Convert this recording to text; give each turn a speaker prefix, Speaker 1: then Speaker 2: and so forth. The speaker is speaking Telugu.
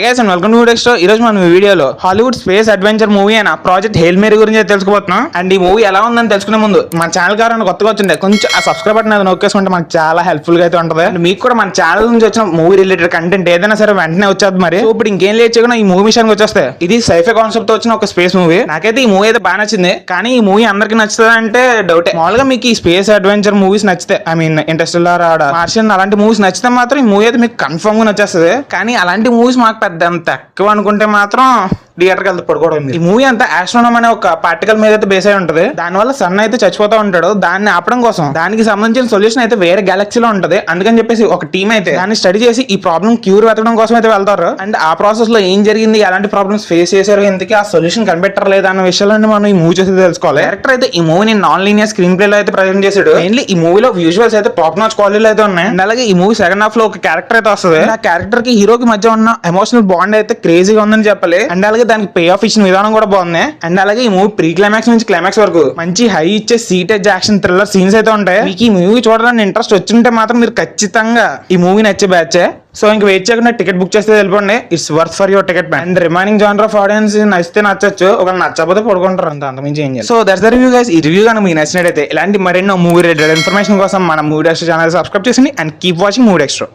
Speaker 1: Guys and welcome to next. ఈ రోజు మనం ఈ వీడియోలో హాలీవుడ్ స్పేస్ అడ్వెంచర్ మూవీ అయిన ప్రాజెక్ట్ హెయిల్ మేరీ గురించి తెలుసుకోబోతున్నాం. అండ్ ఈ మూవీ ఎలా ఉందని తెలుసుకునే ముందు మన ఛానల్ కారణం కొత్తగా వచ్చిండే కొంచెం ఆ సబ్స్క్రైబ్ బటన్ అది నొక్కేసుకుంటే మనకు చాలా హెల్ప్ఫుల్ గా అయితే ఉంటుంది. అండ్ మీకు కూడా మన ఛానల్ నుంచి వచ్చిన మూవీ రిలేటెడ్ కంటెంట్ ఏదైనా సరే వెంటనే వచ్చేది. మరి సో ఇప్పుడు ఇంకేం లేట్ చేయకుండా ఈ మూవీ విషయానికి వచ్చేస్తే ఇది సైఫై కాన్సెప్ట్ తో వచ్చిన ఒక స్పేస్ మూవీ. నాకైతే ఈ మూవీ అయితే బాగా నచ్చింది. కానీ ఈ మూవీ అందరికి నచ్చుతుంది అంటే డౌటే. మామూలుగా మీకు ఈ స్పేస్ అడ్వెంచర్ మూవీస్ నచ్చితే ఐ మీన్ ఇంటర్స్టెల్లార్, మార్షియన్ అలాంటి మూవీస్ నచ్చితే మాత్రం ఈ మూవీ అయితే మీకు కన్ఫర్మ్ గా నచ్చేస్తుంది. కానీ అలాంటి మూవీస్ మాకు పెద్ద అంత ఎక్కువ అనుకుంటే మాత్రం థియేటర్కి వెళ్తే పడుకోవడం. ఈ మూవీ అంతా ఆస్ట్రోనమ్ అనే ఒక పార్టికల్ మీద అయితే బేస్ అయి ఉంటుంది. దానివల్ల సన్ అయితే చచ్చిపోతా ఉంటాడు. దాన్ని ఆపడం కోసం దానికి సంబంధించిన సొల్యూషన్ అయితే వేరే గెలాక్సీలో ఉంటుంది. అందుకని చెప్పేసి ఒక టీం అయితే దాన్ని స్టడీ చేసి ఈ ప్రాబ్లం క్యూర్ వెతకడం కోసం అయితే వెళ్తారు. అండ్ ఆ ప్రాసెస్ లో ఏం జరిగింది, ఎలాంటి ప్రాబ్లమ్స్ ఫేస్ చేశారు, ఎందుకు ఆ సొల్యూషన్ కనిపెట్టరు లేదా అన్న విషయాలన్నీ మనం ఈ మూవీ చూసి తెలుసుకోవాలి. డైరెక్టర్ అయితే ఈ మూవీని నాన్ లీనియర్ స్క్రీన్ ప్లే లో అయితే ప్రజెంట్ చేశాడు. మెయిన్లీ ఈ మూవీలో విజువల్స్ అయితే టాప్ నాచ్ క్వాలిటీలో అయితే ఉన్నాయి. అండ్ అలాగే ఈ మూవీ సెకండ్ హాఫ్ లో ఒక క్యారెక్టర్ అయితే వస్తుంది. ఆ క్యారెక్టర్ కి హీరోకి మధ్య ఉన్న ఎమోషనల్ బాండ్ అయితే క్రేజీగా ఉందని చెప్పాలి. అండ్ అలాగే దానికి పే ఆఫ్ ఇచ్చిన విధానం కూడా బాగుంది. అండ్ అలాగే ఈ మూవీ ప్రీ క్లైమాక్స్ నుంచి క్లైమాక్స్ వరకు మంచి హై ఇచ్చే సీటెడ్ యాక్షన్ థ్రిల్లర్ సీన్స్ అయితే ఉంటాయి. మీకు ఈ మూవీ చూడాలని ఇంట్రెస్ట్ వచ్చింటే మాత్రం మీరు ఖచ్చితంగా ఈ మూవీ నచ్చే బ్యాచే. సో ఇంక వెయిట్ చేయకుండా టికెట్ బుక్ చేస్తే వెళ్ళిపోండి. It's worth for your ticket man. And remaining genre of audience నచ్చితే నచ్చచ్చు, ఒకవేళ నచ్చకపోతే పడుకుంటారు. అంతమించి ఏం చేయాలి. So that's the review guys. ఈ రివ్యూ కానీ మీకు నచ్చినట్టయితే ఇలాంటి మరెన్నో మూవీ రిలేటెడ్ ఇన్ఫర్మేషన్ కోసం మన మూవీ డెక్స్ట్రా ఛానల్ సబ్స్క్రైబ్ చేసి అండ్ కీప్ వాచింగ్ మూవీ డెక్స్ట్రా.